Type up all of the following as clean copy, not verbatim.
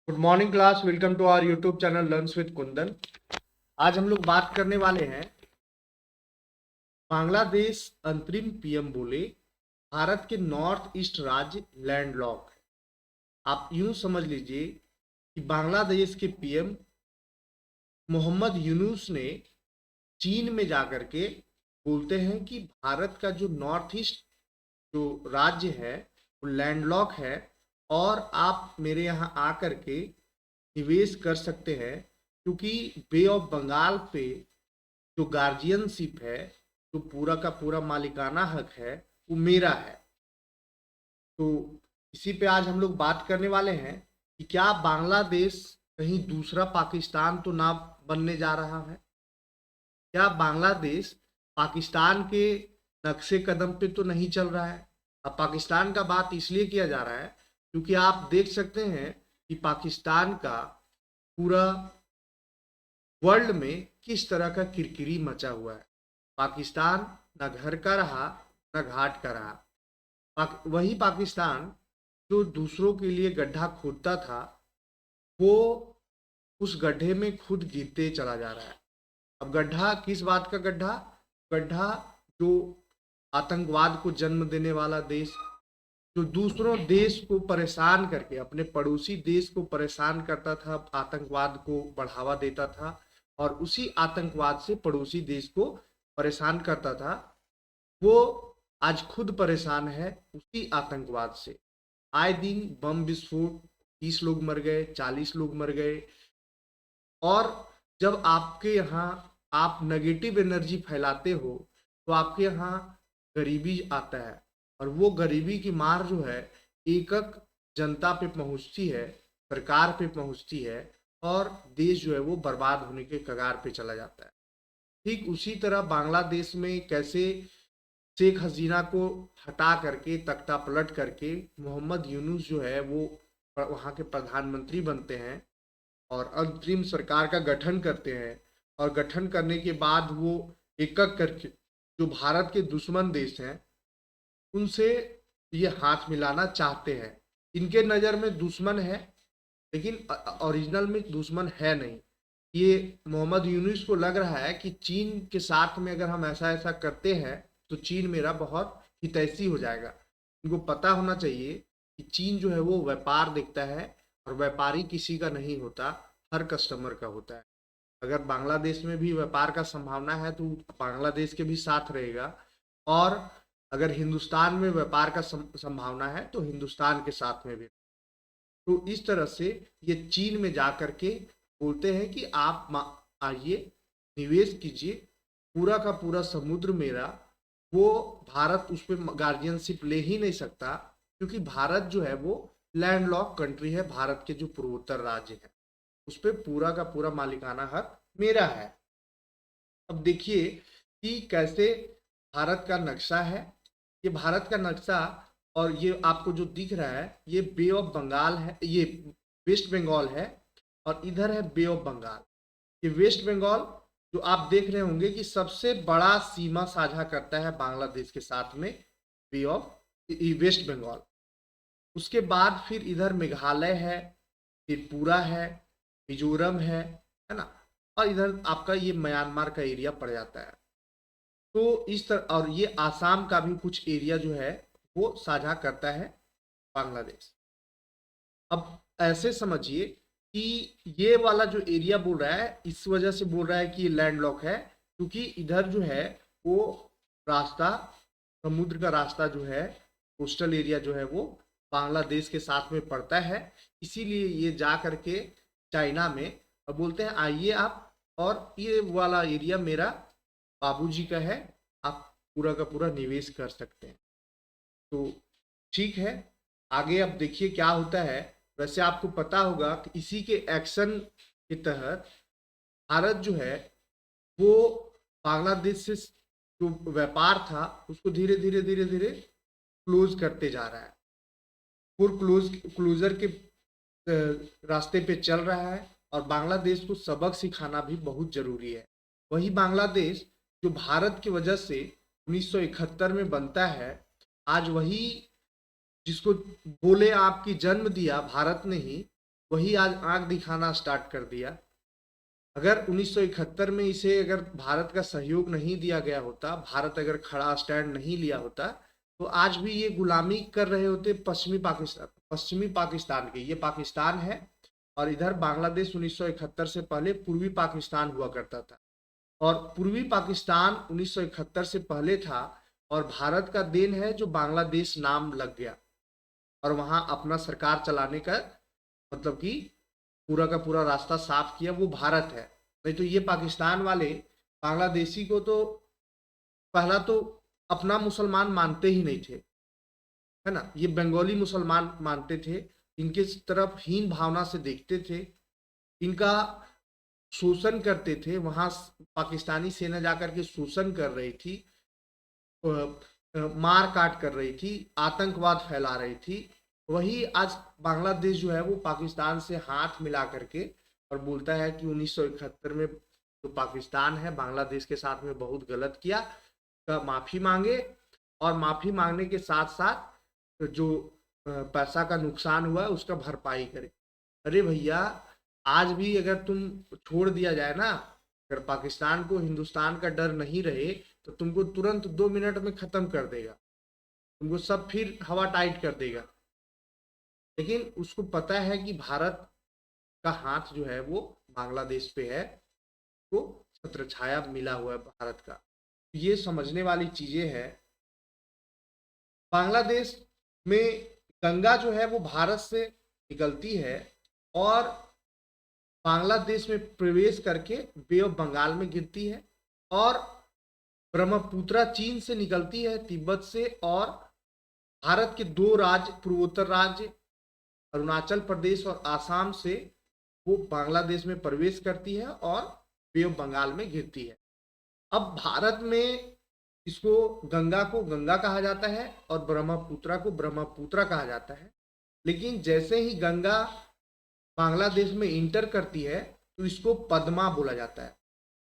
Good morning class. Welcome to our YouTube channel learns with Kundan. आज हम लोग बात करने वाले हैं बांग्लादेश अंतरिम पीएम बोले भारत के नॉर्थ ईस्ट राज्य लैंडलॉक है। आप यूं समझ लीजिए कि बांग्लादेश के पीएम मोहम्मद यूनुस ने चीन में जाकर के बोलते हैं कि भारत का जो नॉर्थ ईस्ट जो राज्य है वो लैंडलॉक है और आप मेरे यहाँ आकर के निवेश कर सकते हैं, क्योंकि बे ऑफ बंगाल पे जो गार्जियनशिप है, जो पूरा का पूरा मालिकाना हक है, वो मेरा है। तो इसी पे आज हम लोग बात करने वाले हैं कि क्या बांग्लादेश कहीं दूसरा पाकिस्तान तो ना बनने जा रहा है। क्या बांग्लादेश पाकिस्तान के नक्शे कदम पे तो नहीं चल रहा है। अब पाकिस्तान का बात इसलिए किया जा रहा है क्योंकि आप देख सकते हैं कि पाकिस्तान का पूरा वर्ल्ड में किस तरह का किरकिरी मचा हुआ है। पाकिस्तान न घर का रहा न घाट का रहा। वही पाकिस्तान जो दूसरों के लिए गड्ढा खोदता था, वो उस गड्ढे में खुद गिरते चला जा रहा है। अब गड्ढा किस बात का गड्ढा? गड्ढा जो आतंकवाद को जन्म देने वाला देश, जो दूसरों देश को परेशान करके अपने पड़ोसी देश को परेशान करता था, आतंकवाद को बढ़ावा देता था और उसी आतंकवाद से पड़ोसी देश को परेशान करता था, वो आज खुद परेशान है उसी आतंकवाद से। आए दिन बम विस्फोट, 30 लोग मर गए, 40 लोग मर गए। और जब आपके यहाँ आप नेगेटिव एनर्जी फैलाते हो तो आपके यहाँ गरीबी आता है, और वो गरीबी की मार जो है एकक जनता पे पहुंचती है, सरकार पे पहुंचती है और देश जो है वो बर्बाद होने के कगार पे चला जाता है। ठीक उसी तरह बांग्लादेश में कैसे शेख हसीना को हटा करके तख्ता पलट करके मोहम्मद यूनुस जो है वो वहाँ के प्रधानमंत्री बनते हैं और अंतरिम सरकार का गठन करते हैं, और गठन करने के बाद वो एकक करके जो भारत के दुश्मन देश हैं उनसे ये हाथ मिलाना चाहते हैं। इनके नज़र में दुश्मन है, लेकिन ओरिजिनल में दुश्मन है नहीं। ये मोहम्मद यूनुस को लग रहा है कि चीन के साथ में अगर हम ऐसा ऐसा करते हैं तो चीन मेरा बहुत हितैषी हो जाएगा। इनको पता होना चाहिए कि चीन जो है वो व्यापार देखता है और व्यापारी किसी का नहीं होता, हर कस्टमर का होता है। अगर बांग्लादेश में भी व्यापार का संभावना है तो बांग्लादेश के भी साथ रहेगा, और अगर हिंदुस्तान में व्यापार का संभावना है तो हिंदुस्तान के साथ में भी। तो इस तरह से ये चीन में जा कर के बोलते हैं कि आप आइए निवेश कीजिए, पूरा का पूरा समुद्र मेरा। वो भारत उस पर गार्जियनशिप ले ही नहीं सकता, क्योंकि भारत जो है वो लैंडलॉक कंट्री है। भारत के जो पूर्वोत्तर राज्य है उस पर पूरा का पूरा मालिकाना हक मेरा है। अब देखिए कि कैसे भारत का नक्शा है। ये भारत का नक्शा, और ये आपको जो दिख रहा है ये बे ऑफ बंगाल है, ये वेस्ट बंगाल है, और इधर है बे ऑफ बंगाल। ये वेस्ट बंगाल जो आप देख रहे होंगे कि सबसे बड़ा सीमा साझा करता है बांग्लादेश के साथ में, बे ऑफ वेस्ट बंगाल। उसके बाद फिर इधर मेघालय है, त्रिपुरा है, मिजोरम है ना, और इधर आपका ये म्यांमार का एरिया पड़ जाता है। तो इस तरह, और ये आसाम का भी कुछ एरिया जो है वो साझा करता है बांग्लादेश। अब ऐसे समझिए कि ये वाला जो एरिया बोल रहा है, इस वजह से बोल रहा है कि ये लैंडलॉक है, क्योंकि इधर जो है वो रास्ता, समुद्र का रास्ता जो है, कोस्टल एरिया जो है वो बांग्लादेश के साथ में पड़ता है। इसीलिए ये जा करके चाइना में और बोलते हैं आइए आप, और ये वाला एरिया मेरा बाबूजी का है, आप पूरा का पूरा निवेश कर सकते हैं। तो ठीक है, आगे अब देखिए क्या होता है। वैसे आपको पता होगा कि इसी के एक्शन के तहत भारत जो है वो बांग्लादेश से जो व्यापार था उसको धीरे धीरे धीरे धीरे क्लोज करते जा रहा है, पूर्ण क्लोजर के रास्ते पे चल रहा है। और बांग्लादेश को सबक सिखाना भी बहुत जरूरी है। वही बांग्लादेश जो भारत की वजह से 1971 में बनता है, आज वही जिसको बोले आपकी जन्म दिया भारत ने ही, वही आज आंख दिखाना स्टार्ट कर दिया। अगर 1971 में इसे अगर भारत का सहयोग नहीं दिया गया होता, भारत अगर खड़ा स्टैंड नहीं लिया होता, तो आज भी ये गुलामी कर रहे होते पश्चिमी पाकिस्तान के। ये पाकिस्तान है और इधर बांग्लादेश 1971 से पहले पूर्वी पाकिस्तान हुआ करता था। और पूर्वी पाकिस्तान 1971 से पहले था और भारत का देन है जो बांग्लादेश नाम लग गया और वहां अपना सरकार चलाने का मतलब कि पूरा का पूरा रास्ता साफ किया, वो भारत है। नहीं तो ये पाकिस्तान वाले बांग्लादेशी को तो पहला तो अपना मुसलमान मानते ही नहीं थे, है ना। ये बंगाली मुसलमान मानते थे, इनके तरफ हीन भावना से देखते थे, इनका शोषण करते थे। वहां पाकिस्तानी सेना जाकर के शोषण कर रही थी, मार काट कर रही थी, आतंकवाद फैला रही थी। वही आज बांग्लादेश जो है वो पाकिस्तान से हाथ मिला करके और बोलता है कि 1971 में जो पाकिस्तान है बांग्लादेश के साथ में बहुत गलत किया, का माफी मांगे और माफी मांगने के साथ साथ जो पैसा का नुकसान हुआ है उसका भरपाई करे। अरे भैया, आज भी अगर तुम छोड़ दिया जाए ना, अगर पाकिस्तान को हिंदुस्तान का डर नहीं रहे तो तुमको तुरंत 2 मिनट में खत्म कर देगा, तुमको सब फिर हवा टाइट कर देगा। लेकिन उसको पता है कि भारत का हाथ जो है वो बांग्लादेश पे है, तो छत्र छाया मिला हुआ है भारत का। ये समझने वाली चीजें हैं। बांग्लादेश में गंगा जो है वो भारत से निकलती है और बांग्लादेश में प्रवेश करके बे ऑफ बंगाल में गिरती है और ब्रह्मपुत्रा चीन से निकलती है, तिब्बत से, और भारत के 2 राज्य पूर्वोत्तर राज्य अरुणाचल प्रदेश और आसाम से वो बांग्लादेश में प्रवेश करती है और बे ऑफ बंगाल में गिरती है। अब भारत में इसको गंगा को गंगा कहा जाता है और ब्रह्मपुत्रा को ब्रह्मपुत्रा कहा जाता है। लेकिन जैसे ही गंगा बांग्लादेश में इंटर करती है तो इसको पद्मा बोला जाता है।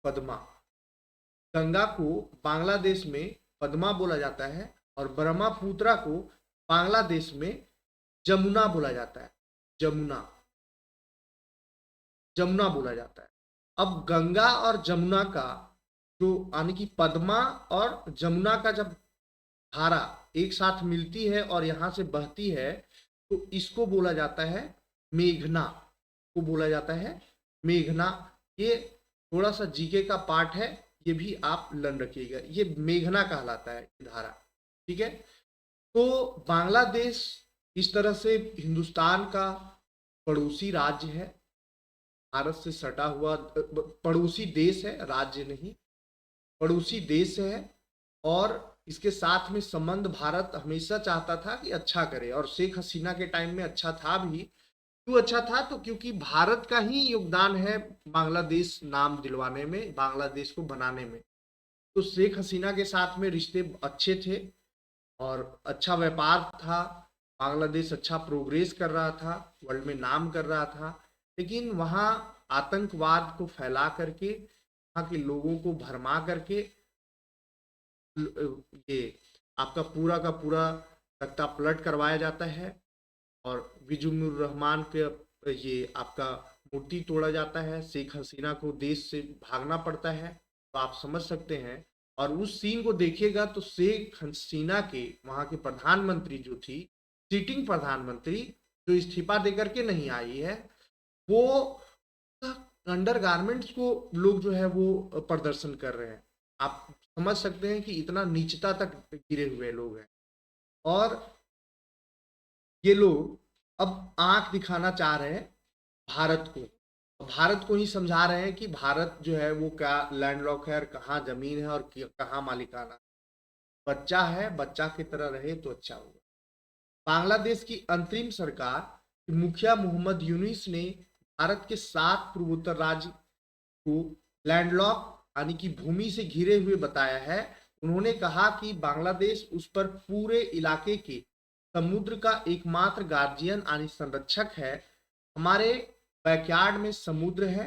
पद्मा, गंगा को बांग्लादेश में पद्मा बोला जाता है और ब्रह्मपुत्रा को बांग्लादेश में जमुना बोला जाता है। जमुना, जमुना बोला जाता है। अब गंगा और जमुना का जो यानी कि पद्मा और जमुना का जब धारा एक साथ मिलती है और यहाँ से बहती है तो इसको बोला जाता है मेघना, को बोला जाता है मेघना। ये थोड़ा सा जीके का पार्ट है, ये भी आप लर्न रखिएगा, ये मेघना कहलाता है धारा, ठीक है। तो बांग्लादेश इस तरह से हिंदुस्तान का पड़ोसी राज्य है, भारत से सटा हुआ पड़ोसी देश है, राज्य नहीं, पड़ोसी देश है। और इसके साथ में संबंध भारत हमेशा चाहता था कि अच्छा करे, और शेख हसीना के टाइम में अच्छा था भी। क्यों अच्छा था? तो क्योंकि भारत का ही योगदान है बांग्लादेश नाम दिलवाने में, बांग्लादेश को बनाने में। तो शेख हसीना के साथ में रिश्ते अच्छे थे और अच्छा व्यापार था, बांग्लादेश अच्छा प्रोग्रेस कर रहा था, वर्ल्ड में नाम कर रहा था। लेकिन वहाँ आतंकवाद को फैला करके, वहाँ के लोगों को भरमा करके ये आपका पूरा का पूरा तख्ता पलट करवाया जाता है और विजुमुर रहमान के ये आपका मूर्ति तोड़ा जाता है। शेख हसीना को देश से भागना पड़ता है, तो आप समझ सकते हैं। और उस सीन को देखिएगा तो शेख हसीना के वहाँ के प्रधानमंत्री जो थी, सिटिंग प्रधानमंत्री जो इस्तीफा देकर के नहीं आई है, वो अंडरगारमेंट्स को लोग जो है वो प्रदर्शन कर रहे हैं। आप समझ सकते हैं कि इतना नीचता तक गिरे हुए लोग हैं। और ये लोग अब आंख दिखाना चाह रहे हैं भारत को, भारत को ही समझा रहे हैं कि भारत जो है वो क्या लैंडलॉक है और कहाँ जमीन है और कहाँ मालिकाना। बच्चा है, बच्चा की तरह रहे तो अच्छा होगा। बांग्लादेश की अंतरिम सरकार मुखिया मोहम्मद यूनुस ने भारत के 7 पूर्वोत्तर राज्य को लैंडलॉक यानी कि भूमि से घिरे हुए बताया है। उन्होंने कहा कि बांग्लादेश उस पर पूरे इलाके के समुद्र का एकमात्र गार्जियन यानी संरक्षक है। हमारे बैकयार्ड में समुद्र है।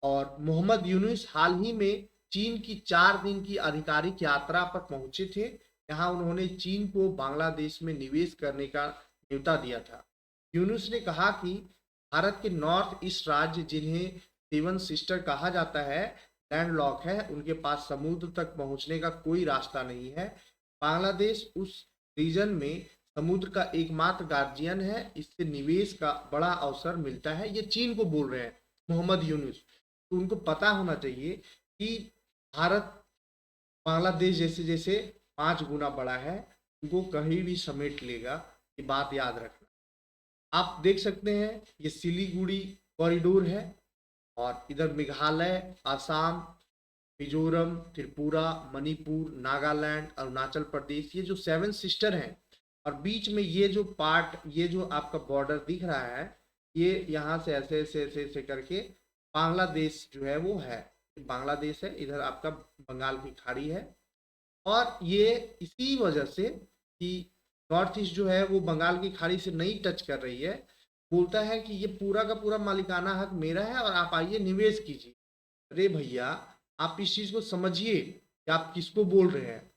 और मोहम्मद यूनुस हाल ही में चीन की 4 दिन की आधिकारिक यात्रा पर पहुंचे थे। यहाँ उन्होंने चीन को बांग्लादेश में निवेश करने का न्योता दिया था। यूनुस ने कहा कि भारत के नॉर्थ ईस्ट राज्य, जिन्हें सेवन सिस्टर कहा जाता है, लैंडलॉक है, उनके पास समुद्र तक पहुंचने का कोई रास्ता नहीं है। बांग्लादेश उस रीजन में समुद्र का एकमात्र गार्जियन है, इससे निवेश का बड़ा अवसर मिलता है। ये चीन को बोल रहे हैं मोहम्मद यूनुस। तो उनको पता होना चाहिए कि भारत बांग्लादेश जैसे जैसे 5 गुना बड़ा है, उनको कहीं भी समेट लेगा, ये बात याद रखना। आप देख सकते हैं ये सिलीगुड़ी कॉरिडोर है, और इधर मेघालय, आसाम, मिजोरम, त्रिपुरा, मणिपुर, नागालैंड, अरुणाचल प्रदेश, ये जो 7 सिस्टर हैं, और बीच में ये जो पार्ट, ये जो आपका बॉर्डर दिख रहा है, ये यहाँ से ऐसे ऐसे ऐसे ऐसे करके बांग्लादेश जो है वो है, बांग्लादेश है। इधर आपका बंगाल की खाड़ी है, और ये इसी वजह से कि नॉर्थ ईस्ट जो है वो बंगाल की खाड़ी से नहीं टच कर रही है, बोलता है कि ये पूरा का पूरा मालिकाना हक मेरा है और आप आइए निवेश कीजिए। अरे भैया, आप इस चीज को समझिए कि आप किसको बोल रहे हैं।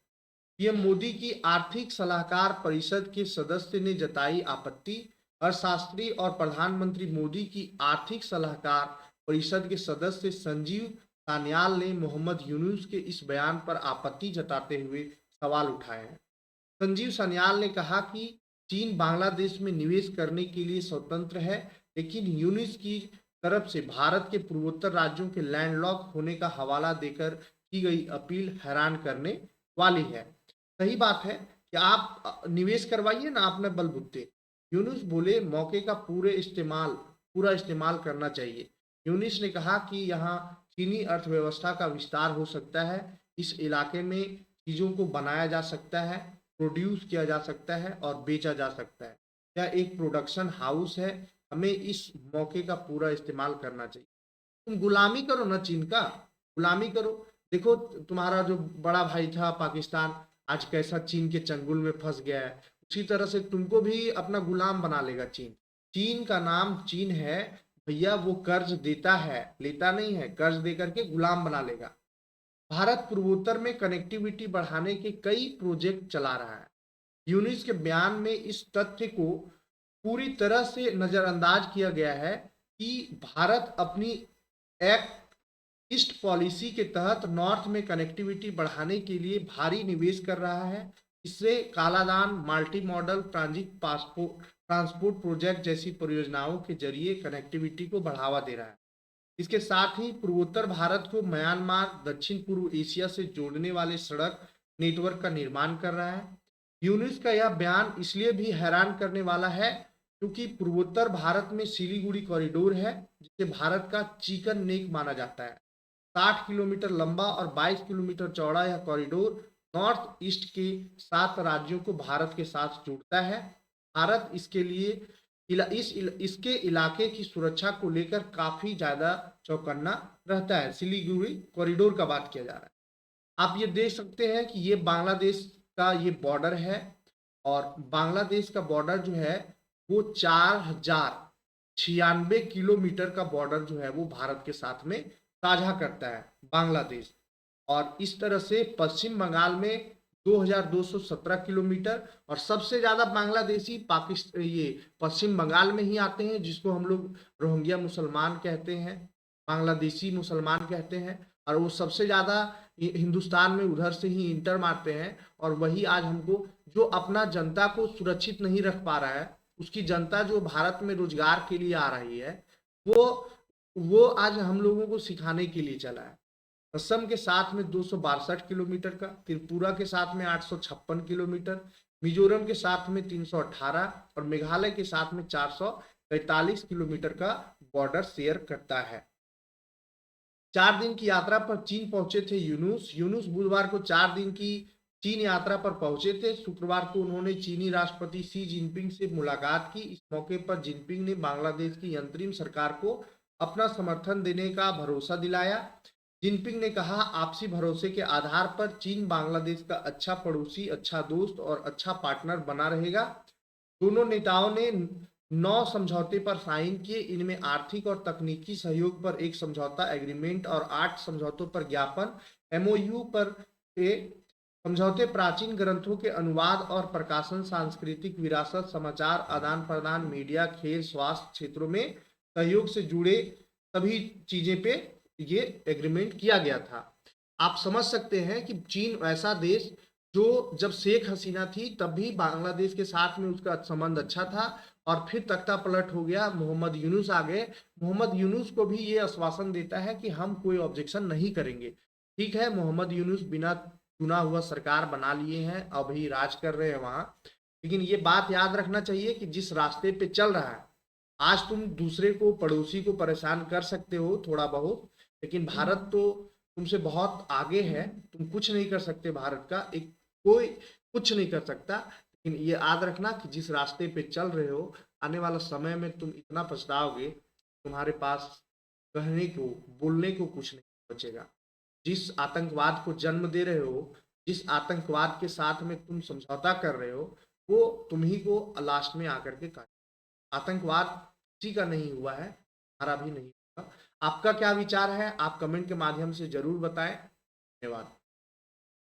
पीएम मोदी की आर्थिक सलाहकार परिषद के सदस्य ने जताई आपत्ति। अर्थशास्त्री और प्रधानमंत्री मोदी की आर्थिक सलाहकार परिषद के सदस्य संजीव सान्याल ने मोहम्मद यूनुस के इस बयान पर आपत्ति जताते हुए सवाल उठाए हैं। संजीव सान्याल ने कहा कि चीन बांग्लादेश में निवेश करने के लिए स्वतंत्र है, लेकिन यूनुस की तरफ से भारत के पूर्वोत्तर राज्यों के लैंडलॉक होने का हवाला देकर की गई अपील हैरान करने वाली है। सही बात है कि आप निवेश करवाइए ना अपने बलबूते। यूनुस बोले मौके का पूरा इस्तेमाल करना चाहिए। यूनुस ने कहा कि यहाँ चीनी अर्थव्यवस्था का विस्तार हो सकता है, इस इलाके में चीज़ों को बनाया जा सकता है, प्रोड्यूस किया जा सकता है और बेचा जा सकता है। यह एक प्रोडक्शन हाउस है, हमें इस मौके का पूरा इस्तेमाल करना चाहिए। तुम गुलामी करो ना चीन का, गुलामी करो। देखो तुम्हारा जो बड़ा भाई था पाकिस्तान, आज कैसा चीन के चंगुल में फंस गया है। उसी तरह से तुमको भी अपना गुलाम बना लेगा चीन। चीन का नाम चीन है भैया, वो कर्ज देता है, लेता नहीं है, कर्ज दे करके गुलाम बना लेगा। भारत पूर्वोत्तर में कनेक्टिविटी बढ़ाने के कई प्रोजेक्ट चला रहा है। यूनिस के बयान में इस तथ्य को पूरी तरह से नजरअंदाज किया गया है कि भारत अपनी एक्ट ईस्ट पॉलिसी के तहत नॉर्थ में कनेक्टिविटी बढ़ाने के लिए भारी निवेश कर रहा है। इससे Kaladan, multi modal transport project जैसी परियोजनाओं के जरिए कनेक्टिविटी को बढ़ावा दे रहा है। इसके साथ ही पूर्वोत्तर भारत को म्यांमार, दक्षिण पूर्व एशिया से जोड़ने वाले सड़क नेटवर्क का निर्माण कर रहा है। यूनिस का यह बयान इसलिए भी हैरान करने वाला है क्योंकि पूर्वोत्तर भारत में सिलीगुड़ी कॉरिडोर है, जिसे भारत का चिकन नेक माना जाता है। 60 किलोमीटर लंबा और 22 किलोमीटर चौड़ा यह कॉरिडोर नॉर्थ ईस्ट के 7 राज्यों को भारत के साथ जोड़ता है। भारत इसके लिए इसके इलाके की सुरक्षा को लेकर काफी ज्यादा चौकन्ना रहता है। सिलीगुड़ी कॉरिडोर का बात किया जा रहा है। आप ये देख सकते हैं कि ये बांग्लादेश का ये बॉर्डर है, और बांग्लादेश का बॉर्डर जो है वो 4096 किलोमीटर का बॉर्डर जो है वो भारत के साथ में साझा करता है बांग्लादेश। और इस तरह से पश्चिम बंगाल में 2217 किलोमीटर, और सबसे ज्यादा बांग्लादेशी पाकिस्तान ये पश्चिम बंगाल में ही आते हैं, जिसको हम लोग रोहिंग्या मुसलमान कहते हैं, बांग्लादेशी मुसलमान कहते हैं। और वो सबसे ज्यादा हिंदुस्तान में उधर से ही इंटर मारते हैं। और वही आज हमको जो अपना जनता को सुरक्षित नहीं रख पा रहा है, उसकी जनता जो भारत में रोजगार के लिए आ रही है, वो आज हम लोगों को सिखाने के लिए चला है। असम के साथ में 262 किलोमीटर का, त्रिपुरा के साथ में 856 किलोमीटर, मिजोरम के साथ में 318 और मेघालय के साथ में 443 किलोमीटर का बॉर्डर शेयर करता है। 4 दिन की यात्रा पर चीन पहुंचे थे यूनुस बुधवार को 4 दिन की चीन यात्रा पर पहुंचे थे। शुक्रवार को उन्होंने चीनी राष्ट्रपति शी जिनपिंग से मुलाकात की। इस मौके पर जिनपिंग ने बांग्लादेश की अंतरिम सरकार को अपना समर्थन देने का भरोसा दिलाया। जिनपिंग ने कहा, आपसी भरोसे के आधार पर चीन बांग्लादेश का अच्छा पड़ोसी, अच्छा दोस्त और अच्छा पार्टनर बना रहेगा। दोनों नेताओं ने 9 समझौते पर साइन किए। इनमें आर्थिक और तकनीकी सहयोग पर एक समझौता एग्रीमेंट और 8 समझौतों पर ज्ञापन एमओयू पर समझौते प्राचीन ग्रंथों के अनुवाद और प्रकाशन, सांस्कृतिक विरासत, समाचार आदान प्रदान, मीडिया, खेल, स्वास्थ्य क्षेत्रों में सहयोग से जुड़े सभी चीजें पे ये एग्रीमेंट किया गया था। आप समझ सकते हैं कि चीन ऐसा देश जो जब शेख हसीना थी तब भी बांग्लादेश के साथ में उसका संबंध अच्छा था, और फिर तख्ता पलट हो गया, मोहम्मद यूनुस आ गए। मोहम्मद यूनुस को भी ये आश्वासन देता है कि हम कोई ऑब्जेक्शन नहीं करेंगे। ठीक है, मोहम्मद यूनुस बिना चुना हुआ सरकार बना लिए हैं, अभी राज कर रहे हैं वहां, लेकिन ये बात याद रखना चाहिए कि जिस रास्ते पे चल रहा है, आज तुम दूसरे को, पड़ोसी को परेशान कर सकते हो थोड़ा बहुत, लेकिन भारत तो तुमसे बहुत आगे है, तुम कुछ नहीं कर सकते। भारत का एक कोई कुछ नहीं कर सकता, लेकिन ये याद रखना कि जिस रास्ते पे चल रहे हो, आने वाला समय में तुम इतना पछताओगे, तुम्हारे पास कहने को, बोलने को कुछ नहीं बचेगा। जिस आतंकवाद को जन्म दे रहे हो, जिस आतंकवाद के साथ में तुम समझौता कर रहे हो, वो तुम ही को लास्ट में आकर के काट। आतंकवाद किसी का नहीं हुआ है, हमारा भी नहीं हुआ। आपका क्या विचार है, आप कमेंट के माध्यम से जरूर बताएं। धन्यवाद।